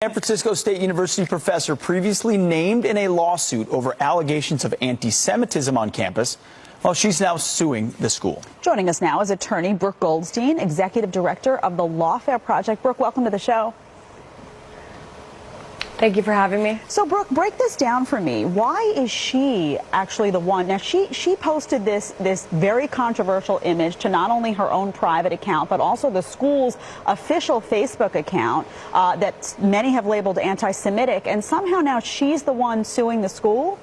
San Francisco State University professor previously named in a lawsuit over allegations of anti-Semitism on campus. Well, she's now suing the school. Joining us now is attorney Brooke Goldstein, executive director of the Lawfare Project. Brooke, welcome to the show. Thank you for having me. So, Brooke, break this down for me. Why is she actually the one? Now, she posted this very controversial image to not only her own private account, but also the school's official Facebook account that many have labeled anti-Semitic, and somehow now she's the one suing the school?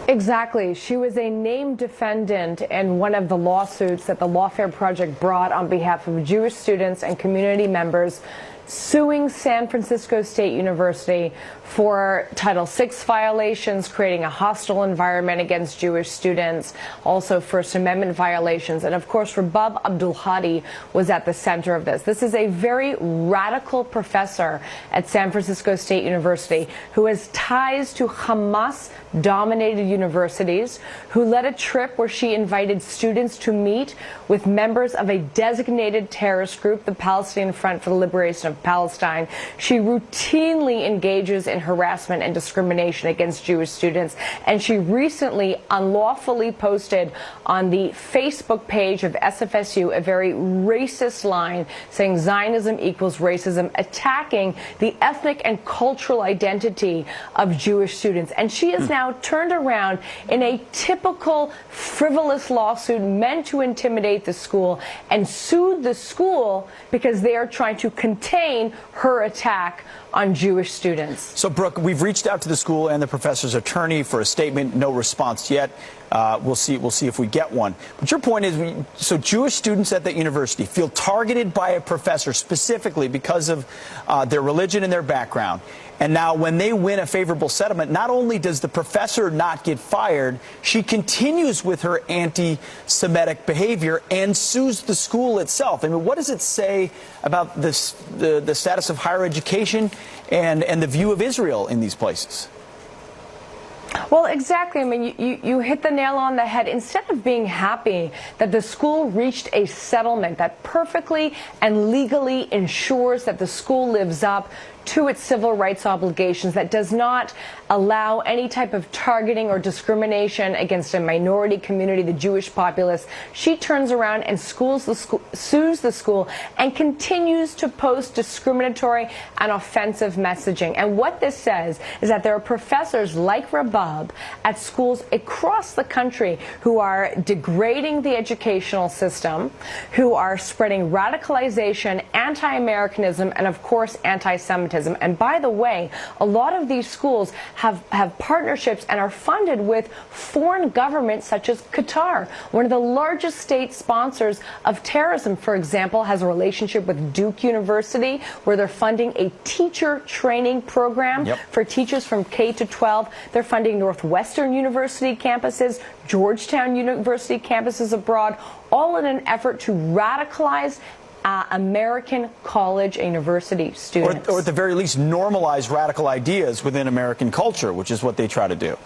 Exactly. She was a named defendant in one of the lawsuits that the Lawfare Project brought on behalf of Jewish students and community members suing San Francisco State University for Title VI violations, creating a hostile environment against Jewish students, also First Amendment violations, and of course Rabab Abdulhadi was at the center of this. This is a very radical professor at San Francisco State University who has ties to Hamas-dominated universities, who led a trip where she invited students to meet with members of a designated terrorist group, the Palestinian Front for the Liberation of Palestine. She routinely engages in harassment and discrimination against Jewish students, and she recently unlawfully posted on the Facebook page of SFSU a very racist line saying Zionism equals racism, attacking the ethnic and cultural identity of Jewish students. And she has now turned around in a typical frivolous lawsuit meant to intimidate the school and sued the school because they are trying to contain her attack on Jewish students. So, Brooke, we've reached out to the school and the professor's attorney for a statement. No response yet. We'll see if we get one. But your point is, so Jewish students at that university feel targeted by a professor specifically because of their religion and their background. And now when they win a favorable settlement, not only does the professor not get fired, she continues with her anti-Semitic behavior and sues the school itself. I mean, what does it say about this, the status of higher education and the view of Israel in these places? Well, exactly. I mean, you hit the nail on the head. Instead of being happy that the school reached a settlement that perfectly and legally ensures that the school lives up to its civil rights obligations, that does not allow any type of targeting or discrimination against a minority community, the Jewish populace, she turns around and sues the school and continues to post discriminatory and offensive messaging. And what this says is that there are professors like Rabab at schools across the country who are degrading the educational system, who are spreading radicalization, anti-Americanism, and of course anti-Semitism. And by the way, a lot of these schools have partnerships and are funded with foreign governments such as Qatar. One of the largest state sponsors of terrorism, for example, has a relationship with Duke University, where they're funding a teacher training program for teachers from K to 12. They're funding Northwestern University campuses, Georgetown University campuses abroad, all in an effort to radicalize American college and university students. Or at the very least normalize radical ideas within American culture, which is what they try to do.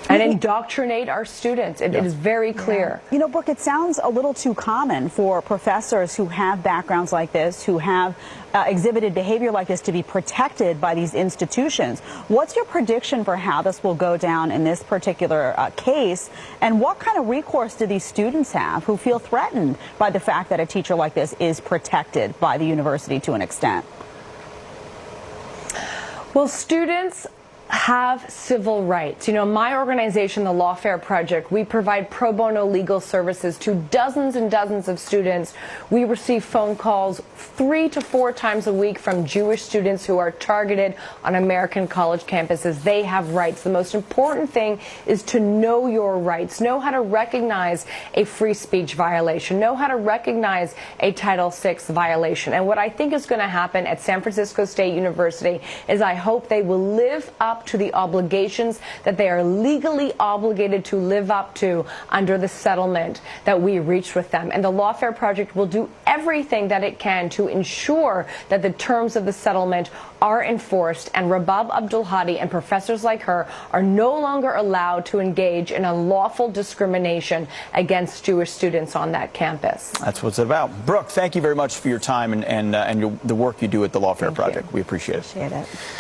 And indoctrinate our students. It is very clear. You know, Brooke, it sounds a little too common for professors who have backgrounds like this, who have exhibited behavior like this, to be protected by these institutions. What's your prediction for how this will go down in this particular case? And what kind of recourse do these students have who feel threatened by the fact that a teacher like this is protected by the university to an extent? Well, students have civil rights. You know, my organization, the Lawfare Project, we provide pro bono legal services to dozens and dozens of students. We receive phone calls 3 to 4 times a week from Jewish students who are targeted on American college campuses. They have rights. The most important thing is to know your rights, know how to recognize a free speech violation, know how to recognize a Title VI violation. And what I think is going to happen at San Francisco State University is I hope they will live up up to the obligations that they are legally obligated to live up to under the settlement that we reached with them. And the Lawfare Project will do everything that it can to ensure that the terms of the settlement are enforced, and Rabab Abdulhadi and professors like her are no longer allowed to engage in unlawful discrimination against Jewish students on that campus. That's what it's about. Brooke, thank you very much for your time and the work you do at the Lawfare Project. We appreciate it. Appreciate it.